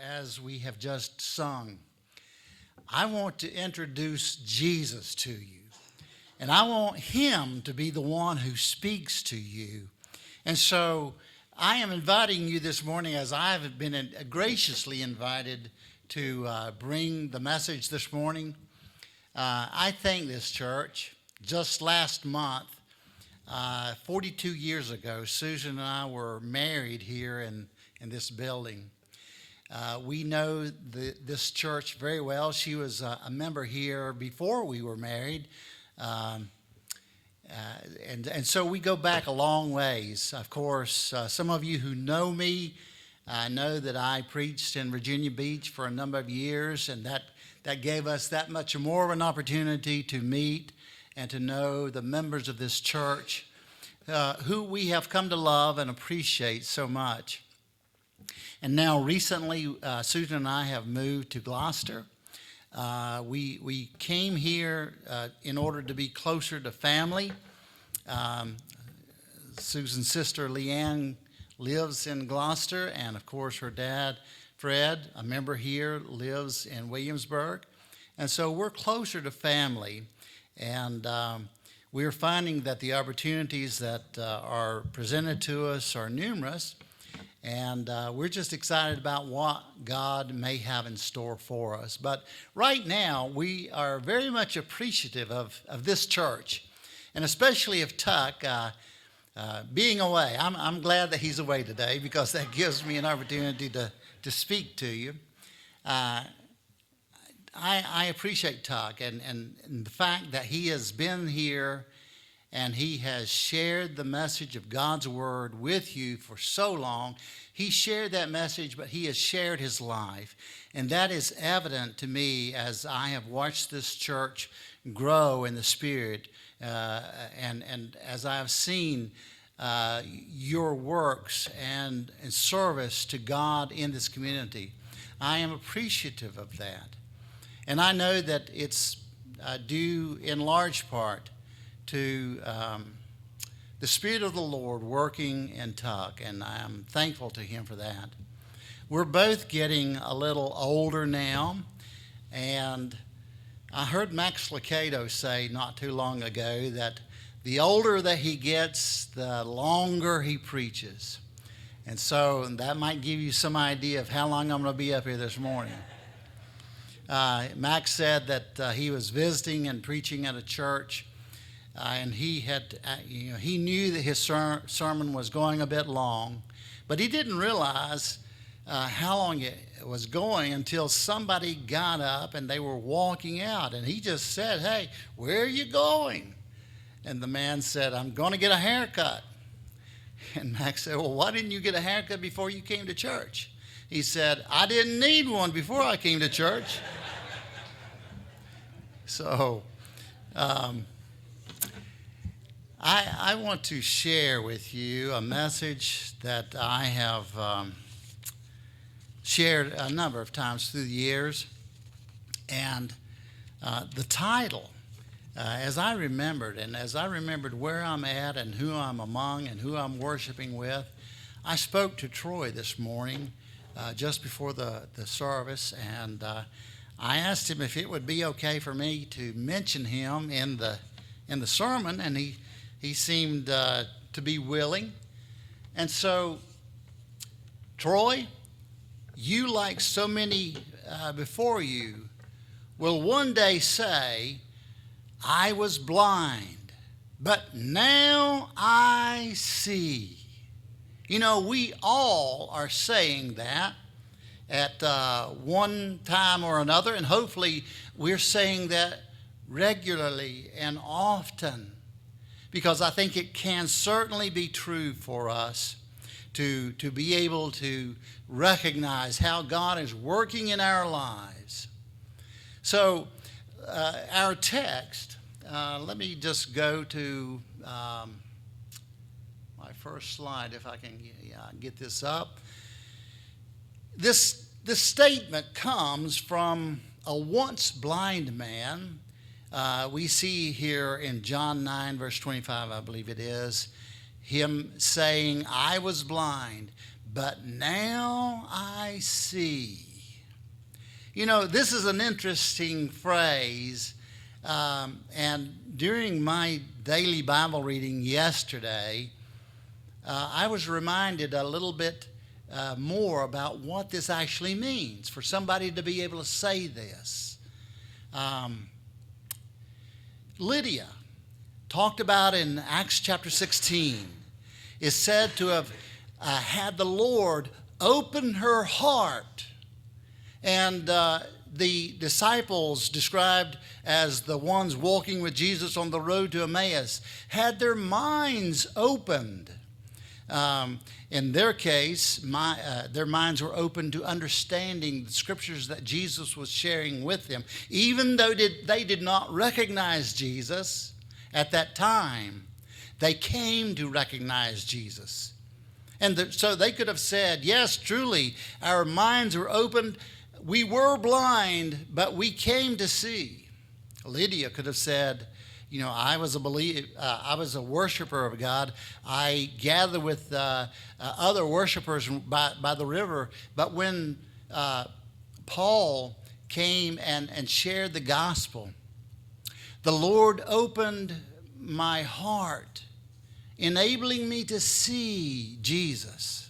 As we have just sung, I want to introduce Jesus to you. And I want him to be the one who speaks to you. And so I am inviting you this morning, as I have been graciously invited to bring the message this morning. I thank this church. Just last month, 42 years ago, Susan and I were married here in this building. We know this church very well. She was a member here before we were married. And so we go back a long ways. Of course, some of you who know me know that I preached in Virginia Beach for a number of years, and that gave us that much more of an opportunity to meet and to know the members of this church who we have come to love and appreciate so much. And now recently, Susan and I have moved to Gloucester. We came here in order to be closer to family. Susan's sister Leanne lives in Gloucester, and of course her dad, Fred, a member here, lives in Williamsburg. And so we're closer to family, and we're finding that the opportunities that are presented to us are numerous. And we're just excited about what God may have in store for us. But right now, we are very much appreciative of this church, and especially of Tuck being away. I'm glad that he's away today, because that gives me an opportunity to speak to you. I appreciate Tuck and the fact that he has been here and he has shared the message of God's Word with you for so long. He shared that message, but he has shared his life. And that is evident to me as I have watched this church grow in the Spirit, and as I have seen your works and service to God in this community. I am appreciative of that. And I know that it's due in large part to the Spirit of the Lord working in Tuck, and I'm thankful to him for that. We're both getting a little older now, and I heard Max Lucado say not too long ago that the older that he gets, the longer he preaches. And so that might give you some idea of how long I'm going to be up here this morning. Max said that he was visiting and preaching at a church, and he knew that his sermon was going a bit long, but he didn't realize how long it was going until somebody got up and they were walking out, and he just said, "Hey, where are you going?" And the man said, "I'm going to get a haircut." And Max said, "Well, why didn't you get a haircut before you came to church?" He said, "I didn't need one before I came to church." So I want to share with you a message that I have shared a number of times through the years. And the title, as I remembered where I'm at and who I'm among and who I'm worshiping with, I spoke to Troy this morning just before the service, and I asked him if it would be okay for me to mention him in the sermon, and he seemed to be willing. And so, Troy, you, like so many before you, will one day say, "I was blind, but now I see." You know, we all are saying that at one time or another, and hopefully we're saying that regularly and often, because I think it can certainly be true for us to be able to recognize how God is working in our lives. So our text, let me just go to my first slide, if I can get this up. This statement comes from a once blind man. We see here in John 9, verse 25, I believe it is, him saying, "I was blind, but now I see. You know, this is an interesting phrase, and during my daily Bible reading yesterday, I was reminded a little bit more about what this actually means for somebody to be able to say this. Lydia, talked about in Acts chapter 16, is said to have had the Lord open her heart. And the disciples, described as the ones walking with Jesus on the road to Emmaus, had their minds opened. In their case, their minds were open to understanding the scriptures that Jesus was sharing with them. Even though they did not recognize Jesus at that time, they came to recognize Jesus. And so they could have said, yes, truly, our minds were opened. We were blind, but we came to see. Lydia could have said, you know, I was a worshiper of God. I gathered with other worshipers by the river. But when Paul came and shared the gospel, the Lord opened my heart, enabling me to see Jesus.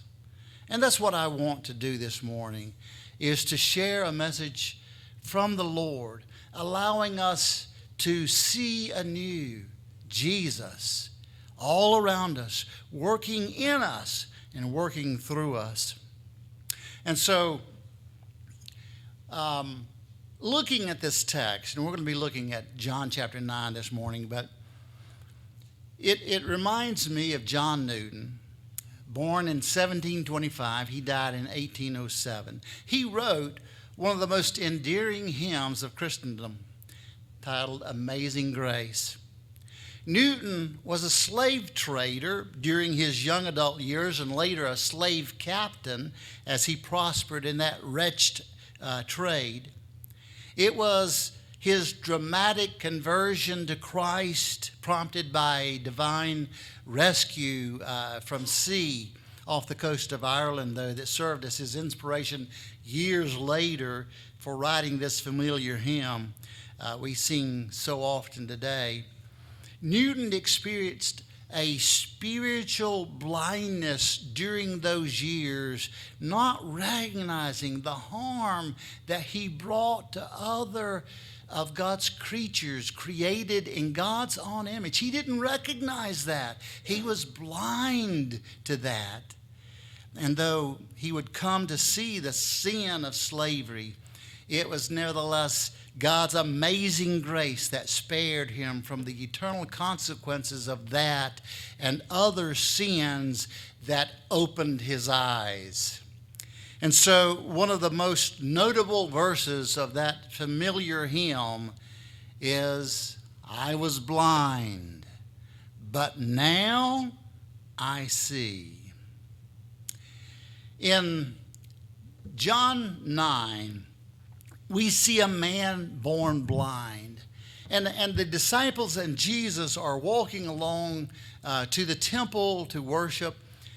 And that's what I want to do this morning, is to share a message from the Lord, allowing us to see anew Jesus all around us, working in us and working through us. And so, looking at this text, and we're going to be looking at John chapter 9 this morning, but it reminds me of John Newton. Born in 1725, he died in 1807. He wrote one of the most endearing hymns of Christendom, titled Amazing Grace. Newton was a slave trader during his young adult years and later a slave captain as he prospered in that wretched trade. It was his dramatic conversion to Christ, prompted by divine rescue from sea off the coast of Ireland, though, that served as his inspiration years later for writing this familiar hymn we sing so often today. Newton experienced a spiritual blindness during those years, not recognizing the harm that he brought to other of God's creatures created in God's own image. He didn't recognize that. He was blind to that. And though he would come to see the sin of slavery, it was nevertheless God's amazing grace that spared him from the eternal consequences of that and other sins that opened his eyes. And so one of the most notable verses of that familiar hymn is, I was blind, but now I see. In John 9, we see a man born blind. And the disciples and Jesus are walking along to the temple to worship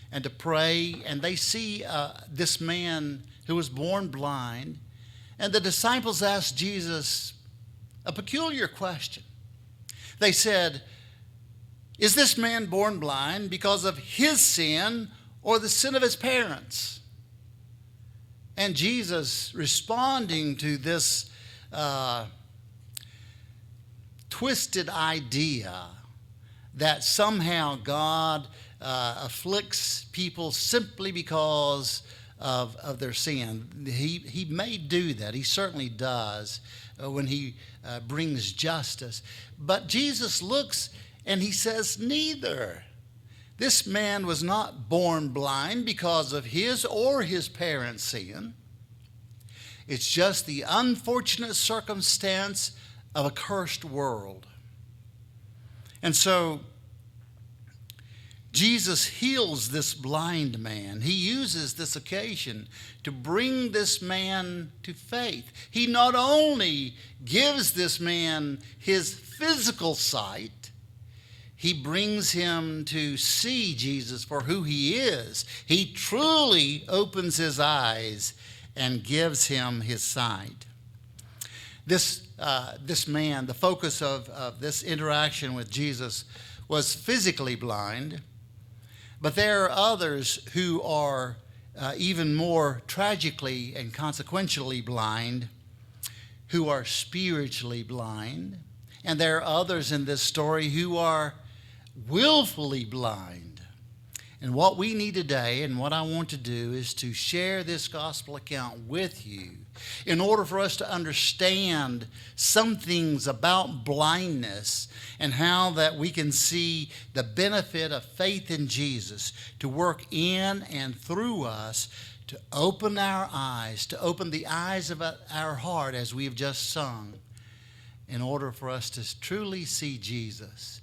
and to pray, and they see this man who was born blind. And the disciples asked Jesus a peculiar question. They said, is this man born blind because of his sin or the sin of his parents? And Jesus, responding to this twisted idea that somehow God afflicts people simply because of their sin. He may do that. He certainly does when he brings justice. But Jesus looks and he says, neither. This man was not born blind because of his or his parents' sin. It's just the unfortunate circumstance of a cursed world. And so Jesus heals this blind man. He uses this occasion to bring this man to faith. He not only gives this man his physical sight, he brings him to see Jesus for who he is. He truly opens his eyes and gives him his sight. This man, the focus of this interaction with Jesus, was physically blind, but there are others who are even more tragically and consequentially blind, who are spiritually blind. And there are others in this story who are willfully blind. And what we need today, and what I want to do, is to share this gospel account with you in order for us to understand some things about blindness and how that we can see the benefit of faith in Jesus to work in and through us to open our eyes, to open the eyes of our heart as we have just sung, in order for us to truly see Jesus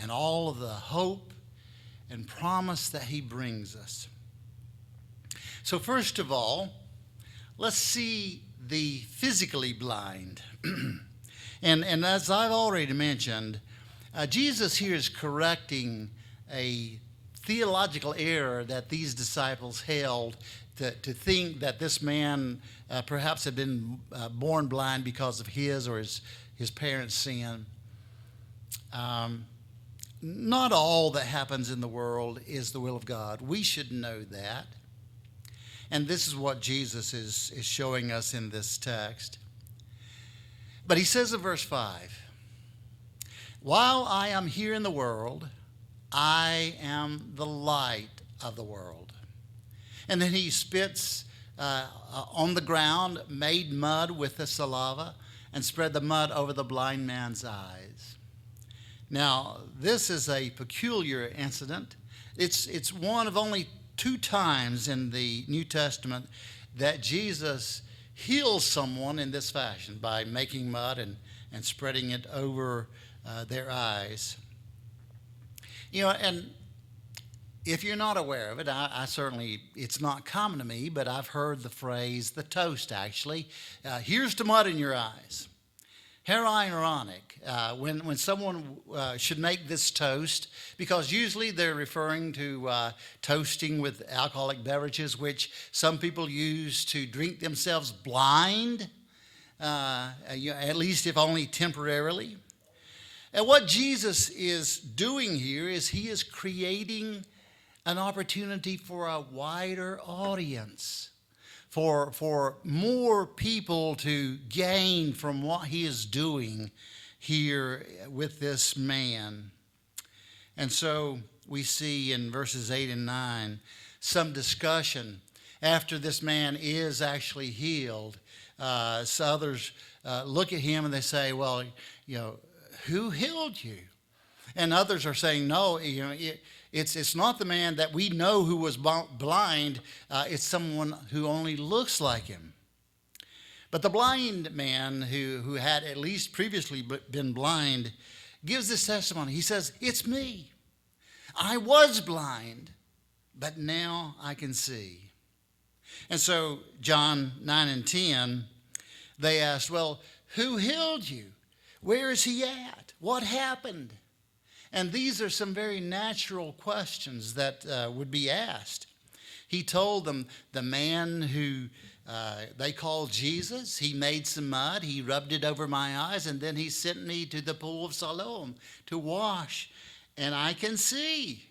and all of the hope and promise that he brings us. So first of all, let's see the physically blind. and as I've already mentioned, Jesus here is correcting a theological error that these disciples held to think that this man perhaps had been born blind because of his or his parents' sin. Not all that happens in the world is the will of God. We should know that. And this is what Jesus is showing us in this text. But he says in verse 5, "While I am here in the world, I am the light of the world." And then he spits on the ground, made mud with the saliva, and spread the mud over the blind man's eyes. Now, this is a peculiar incident. It's one of only 2 times in the New Testament that Jesus heals someone in this fashion, by making mud and spreading it over their eyes. You know, and if you're not aware of it, I certainly, it's not common to me, but I've heard the phrase, the toast actually, here's to mud in your eyes. How ironic when someone should make this toast, because usually they're referring to toasting with alcoholic beverages, which some people use to drink themselves blind, at least if only temporarily. And what Jesus is doing here is he is creating an opportunity for a wider audience, for more people to gain from what he is doing here with this man. And so we see in verses 8 and 9 some discussion after this man is actually healed. So others look at him and they say, well, you know, who healed you? And others are saying, no, you know, it's not the man that we know who was blind. It's someone who only looks like him. But the blind man who had at least previously been blind gives this testimony. He says, it's me. I was blind, but now I can see. And so John 9 and 10, they asked, well, who healed you? Where is he at? What happened? And these are some very natural questions that would be asked. He told them, the man who they called Jesus, he made some mud, he rubbed it over my eyes, and then he sent me to the pool of Siloam to wash, and I can see.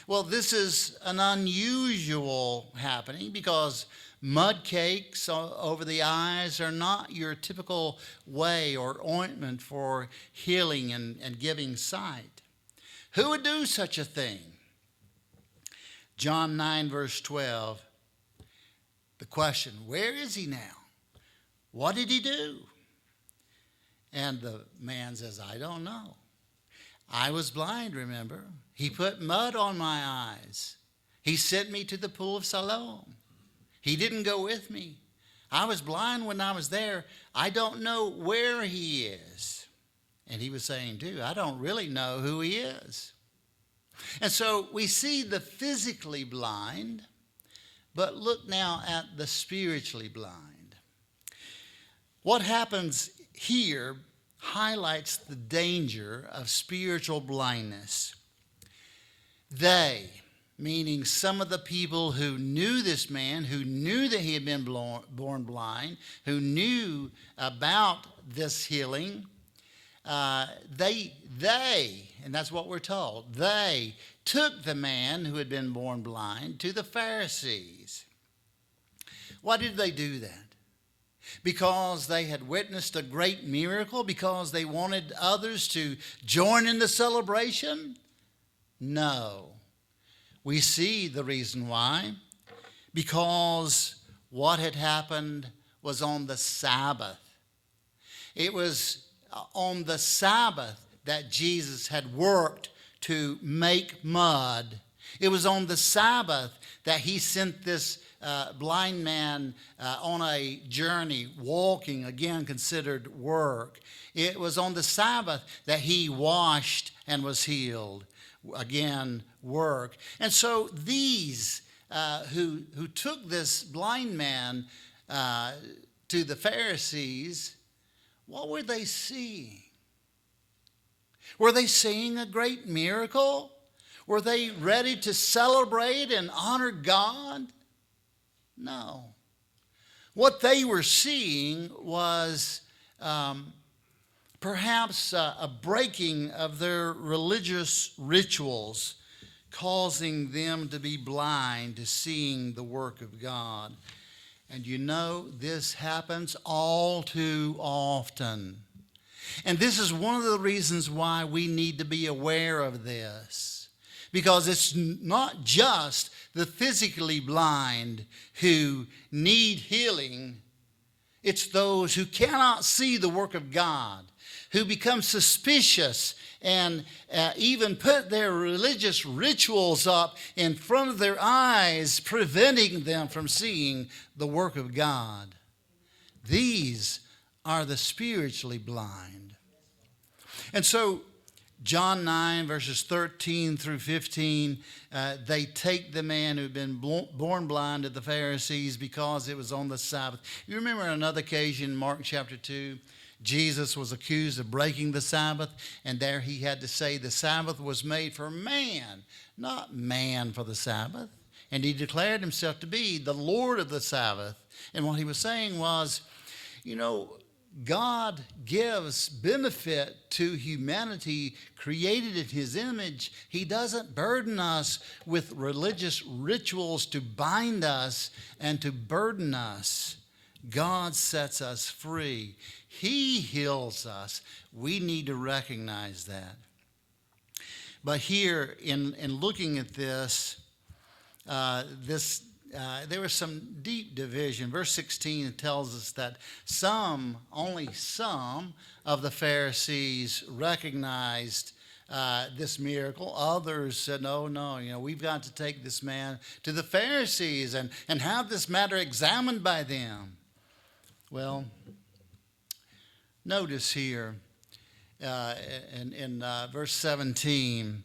Well, this is an unusual happening because mud cakes over the eyes are not your typical way or ointment for healing and giving sight. Who would do such a thing? John 9, verse 12, the question, where is he now? What did he do? And the man says, I don't know. I was blind, remember? He put mud on my eyes. He sent me to the pool of Siloam. He didn't go with me. I was blind when I was there. I don't know where he is. And he was saying, too, I don't really know who he is. And so we see the physically blind, but look now at the spiritually blind. What happens here highlights the danger of spiritual blindness. They, meaning some of the people who knew this man, who knew that he had been born blind, who knew about this healing, they, and that's what we're told, they took the man who had been born blind to the Pharisees. Why did they do that? Because they had witnessed a great miracle? Because they wanted others to join in the celebration? No. We see the reason why. Because what had happened was on the Sabbath. It was on the Sabbath that Jesus had worked to make mud. It was on the Sabbath that he sent this blind man on a journey, walking, again considered work. It was on the Sabbath that he washed and was healed, again work. And so these who took this blind man to the Pharisees, what were they seeing? Were they seeing a great miracle? Were they ready to celebrate and honor God? No. What they were seeing was perhaps a breaking of their religious rituals, causing them to be blind to seeing the work of God. And you know, this happens all too often. And this is one of the reasons why we need to be aware of this. Because it's not just the physically blind who need healing. It's those who cannot see the work of God, who become suspicious and even put their religious rituals up in front of their eyes, preventing them from seeing the work of God. These are the spiritually blind. And so John 9, verses 13 through 15, they take the man who had been born blind to the Pharisees because it was on the Sabbath. You remember on another occasion, Mark chapter 2, Jesus was accused of breaking the Sabbath, and there he had to say the Sabbath was made for man, not man for the Sabbath. And he declared himself to be the Lord of the Sabbath. And what he was saying was, you know, God gives benefit to humanity created in his image. He doesn't burden us with religious rituals to bind us and to burden us. God sets us free. He heals us. We need to recognize that. But here, in looking at this, there was some deep division. Verse 16 tells us that only some of the Pharisees recognized this miracle. Others said, no, we've got to take this man to the Pharisees and have this matter examined by them. Well, notice here in verse 17,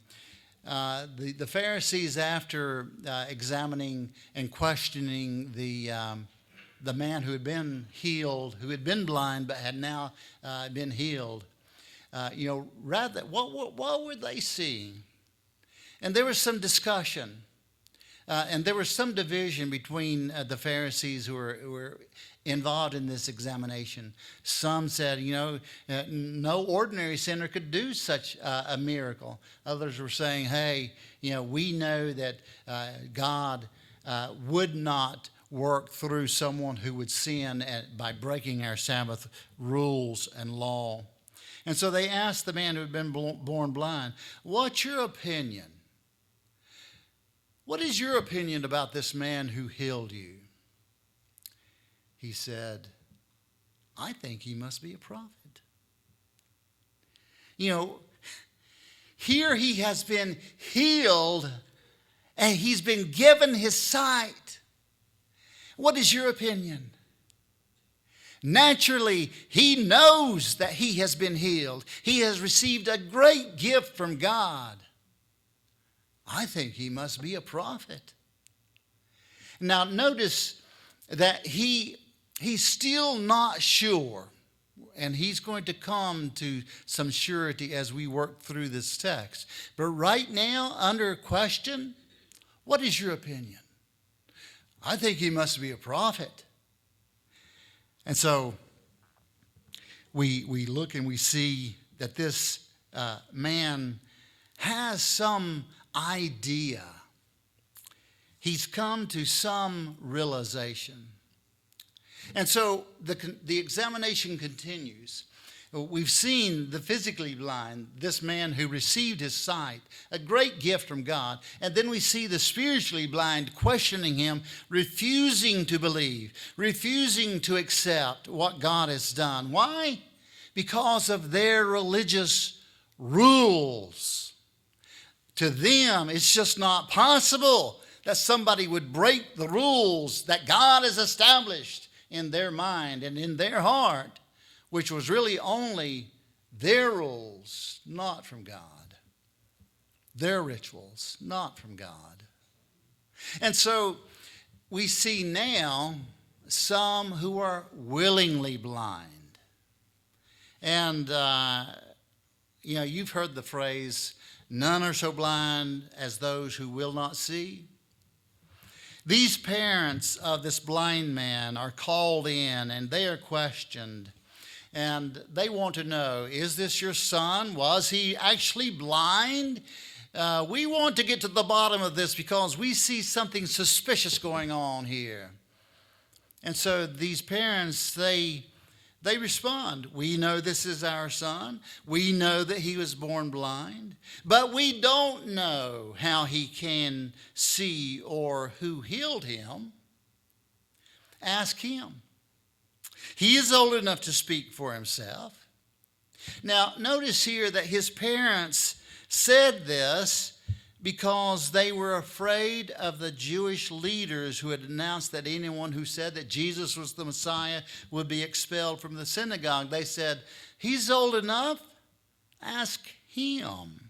the Pharisees, after examining and questioning the man who had been healed, who had been blind but had now been healed, what were they seeing? And there was some discussion, and there was some division between the Pharisees who were involved in this examination. Some said, no ordinary sinner could do such a miracle. Others were saying, hey, we know that God would not work through someone who would sin by breaking our Sabbath rules and law. And so they asked the man who had been born blind, what's your opinion? What is your opinion about this man who healed you? He said, I think he must be a prophet. Here he has been healed and he's been given his sight. What is your opinion? Naturally, he knows that he has been healed. He has received a great gift from God. I think he must be a prophet. Now, notice that he's still not sure. and he's going to come to some surety as we work through this text. But right now, under question, what is your opinion? I think he must be a prophet. And so we look and we see that this man has some idea. He's come to some realization. And so the examination continues. We've seen the physically blind, this man who received his sight, a great gift from God. And then we see the spiritually blind questioning him, refusing to believe, refusing to accept what God has done. Why? Because of their religious rules. To them, it's just not possible that somebody would break the rules that God has established in their mind and in their heart, which was really only their rules, not from God. Their rituals, not from God. And so we see now some who are willingly blind. And, you've heard the phrase, none are so blind as those who will not see. These parents of this blind man are called in and they are questioned. And they want to know, is this your son? Was he actually blind? We want to get to the bottom of this because we see something suspicious going on here. And so these parents, they respond, we know this is our son. We know that he was born blind, but we don't know how he can see or who healed him. Ask him. He is old enough to speak for himself. Now, notice here that his parents said this because they were afraid of the Jewish leaders who had announced that anyone who said that Jesus was the Messiah would be expelled from the synagogue. They said, he's old enough, ask him.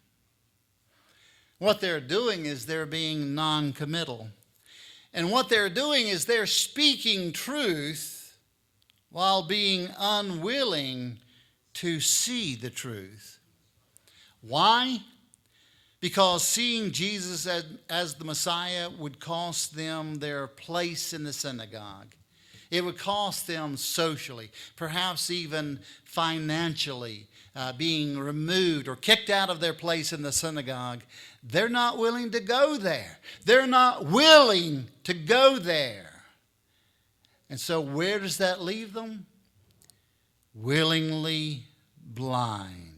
What they're doing is they're being non-committal. And what they're doing is they're speaking truth while being unwilling to see the truth. Why? Because seeing Jesus as the Messiah would cost them their place in the synagogue. It would cost them socially, perhaps even financially, being removed or kicked out of their place in the synagogue. They're not willing to go there. They're not willing to go there. And so where does that leave them? Willingly blind.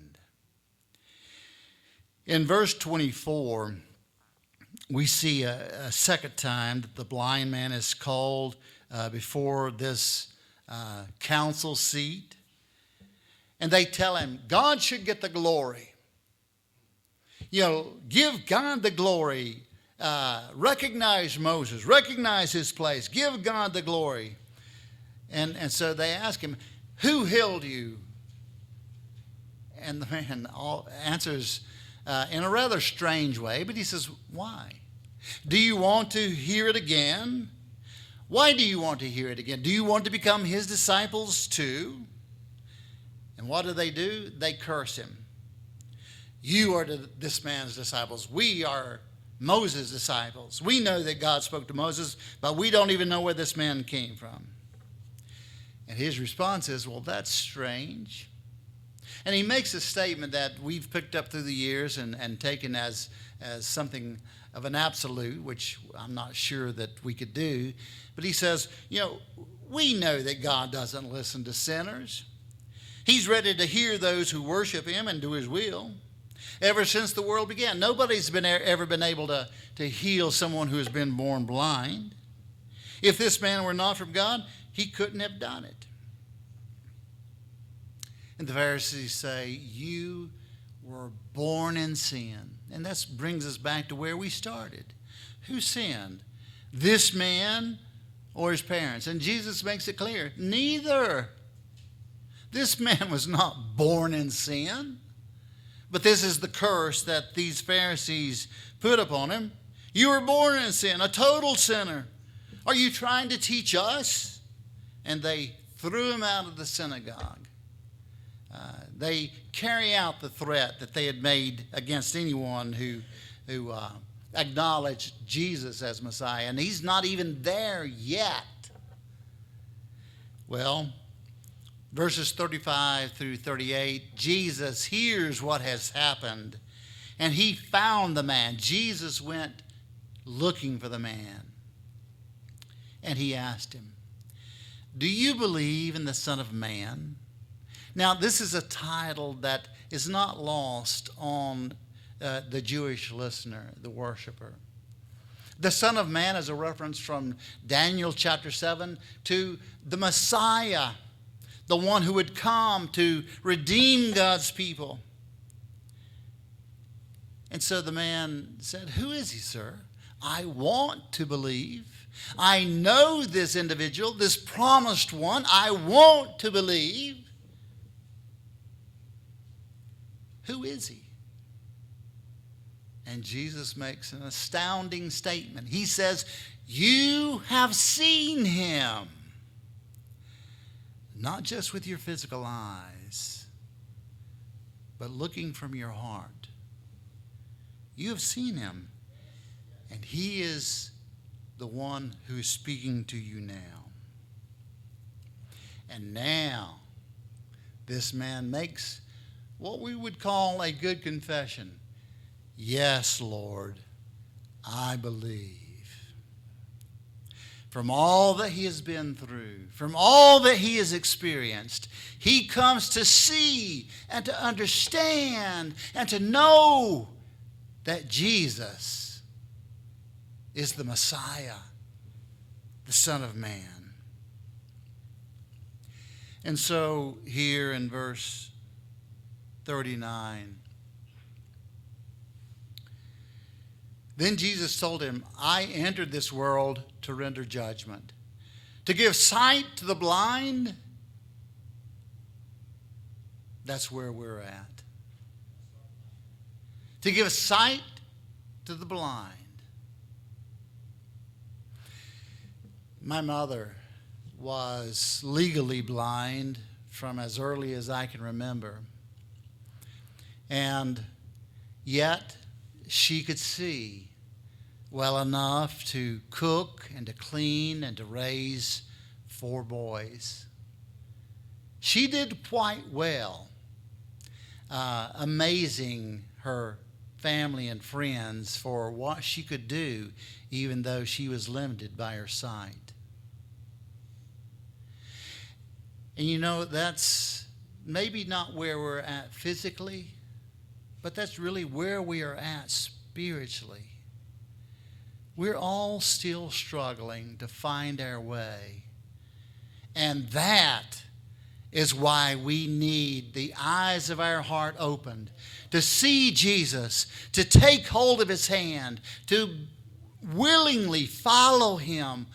In verse 24, we see a second time that the blind man is called before this council seat. And they tell him, God should get the glory. Give God the glory. Recognize Moses. Recognize his place. Give God the glory. And so they ask him, who healed you? And the man answers in a rather strange way, but he says, why? Do you want to hear it again? Why do you want to hear it again? Do you want to become his disciples too? And what do? They curse him. You are this man's disciples. We are Moses' disciples. We know that God spoke to Moses, but we don't even know where this man came from. And his response is, well, that's strange. And he makes a statement that we've picked up through the years and taken as something of an absolute, which I'm not sure that we could do. But he says, we know that God doesn't listen to sinners. He's ready to hear those who worship him and do his will. Ever since the world began, nobody's ever been able to heal someone who has been born blind. If this man were not from God, he couldn't have done it. And the Pharisees say, you were born in sin. And that brings us back to where we started. Who sinned? This man or his parents? And Jesus makes it clear, neither. This man was not born in sin. But this is the curse that these Pharisees put upon him. You were born in sin, a total sinner. Are you trying to teach us? And they threw him out of the synagogue. They carry out the threat that they had made against anyone who acknowledged Jesus as Messiah. And he's not even there yet. Well, verses 35 through 38, Jesus hears what has happened, and he found the man. Jesus went looking for the man, and he asked him, "Do you believe in the Son of Man?" Now, this is a title that is not lost on the Jewish listener, the worshiper. The Son of Man is a reference from Daniel chapter 7 to the Messiah, the one who would come to redeem God's people. And so the man said, "Who is he, sir? I want to believe. I know this individual, this promised one. I want to believe. Who is he?" And Jesus makes an astounding statement. He says, "You have seen him. Not just with your physical eyes, but looking from your heart. You have seen him, and he is the one who is speaking to you now." And now, this man makes what we would call a good confession. "Yes, Lord, I believe." From all that he has been through, from all that he has experienced, he comes to see and to understand and to know that Jesus is the Messiah, the Son of Man. And so here in verse 39, then Jesus told him, "I entered this world to render judgment, to give sight to the blind." That's where we're at. To give sight to the blind. My mother was legally blind from as early as I can remember. And yet she could see well enough to cook and to clean and to raise 4 boys. She did quite well, amazing her family and friends for what she could do, even though she was limited by her sight. And you know, that's maybe not where we're at physically, but that's really where we are at spiritually. We're all still struggling to find our way. And that is why we need the eyes of our heart opened, to see Jesus, to take hold of his hand, to willingly follow him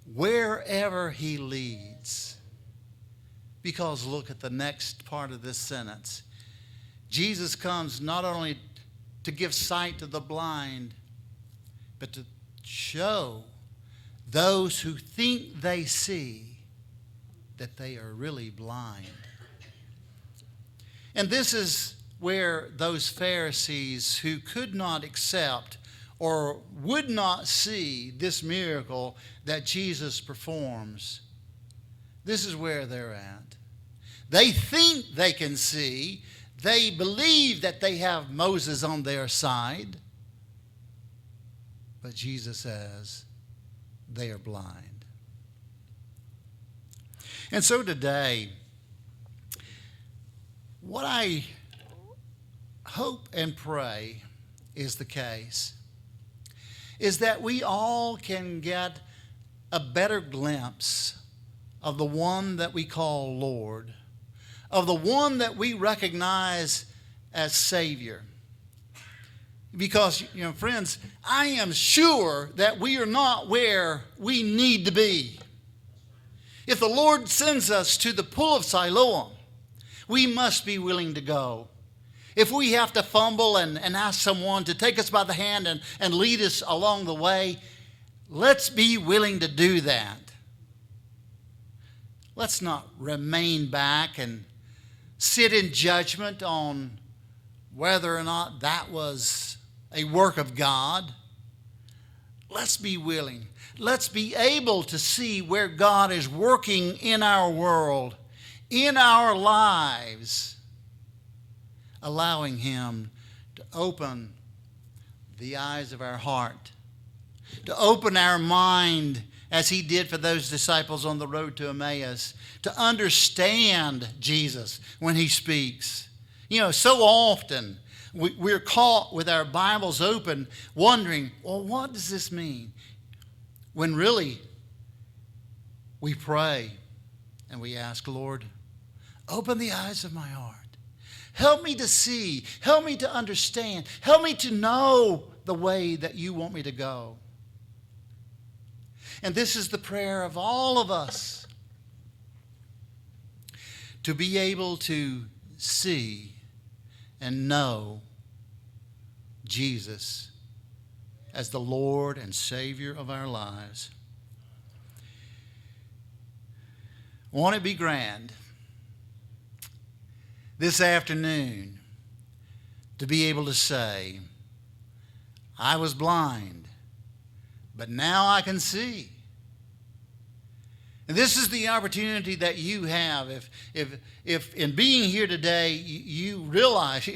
wherever he leads. Because look at the next part of this sentence. Jesus comes not only to give sight to the blind, but to show those who think they see that they are really blind. And this is where those Pharisees who could not accept or would not see this miracle that Jesus performs, this is where they're at. They think they can see. They believe that they have Moses on their side. But Jesus says they are blind. And so today, what I hope and pray is the case, is that we all can get a better glimpse of the one that we call Lord, of the one that we recognize as Savior. Because, friends, I am sure that we are not where we need to be. If the Lord sends us to the pool of Siloam, we must be willing to go. If we have to fumble and ask someone to take us by the hand and lead us along the way, let's be willing to do that. Let's not remain back and sit in judgment on whether or not that was a work of God. Let's be willing. Let's be able to see where God is working in our world, in our lives, allowing Him to open the eyes of our heart, to open our mind as He did for those disciples on the road to Emmaus, to understand Jesus when He speaks. So often we're caught with our Bibles open wondering, well, what does this mean? When really we pray and we ask, Lord, open the eyes of my heart. Help me to see. Help me to understand. Help me to know the way that you want me to go. And this is the prayer of all of us, to be able to see and know Jesus as the Lord and Savior of our lives. Won't it be grand this afternoon to be able to say, I was blind, but now I can see. And this is the opportunity that you have. If in being here today, you realize,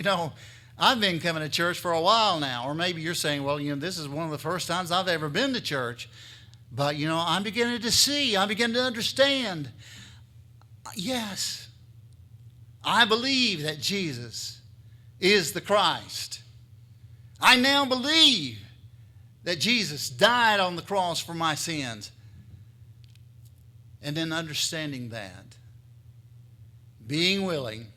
I've been coming to church for a while now. Or maybe you're saying, well, this is one of the first times I've ever been to church. But, I'm beginning to see. I'm beginning to understand. Yes, I believe that Jesus is the Christ. I now believe that Jesus died on the cross for my sins. And then understanding that, being willing,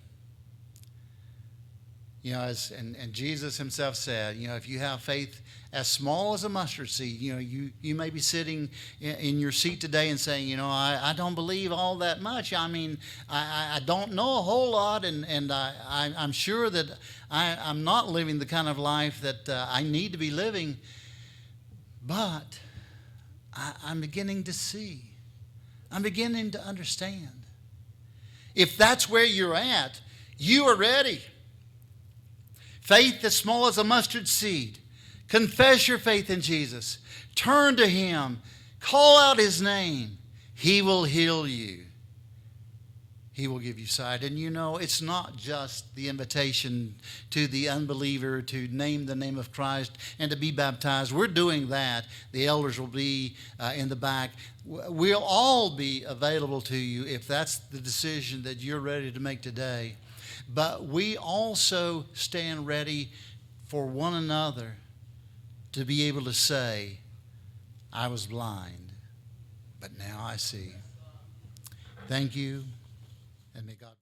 and Jesus Himself said, if you have faith as small as a mustard seed, you may be sitting in your seat today and saying, I don't believe all that much. I don't know a whole lot, and I'm sure that I'm not living the kind of life that I need to be living. But I'm beginning to see. I'm beginning to understand. If that's where you're at, you are ready. Faith as small as a mustard seed. Confess your faith in Jesus. Turn to Him. Call out His name. He will heal you. He will give you sight. And it's not just the invitation to the unbeliever to name the name of Christ and to be baptized. We're doing that. The elders will be in the back. We'll all be available to you if that's the decision that you're ready to make today. But we also stand ready for one another to be able to say, I was blind, but now I see. Thank you, and may God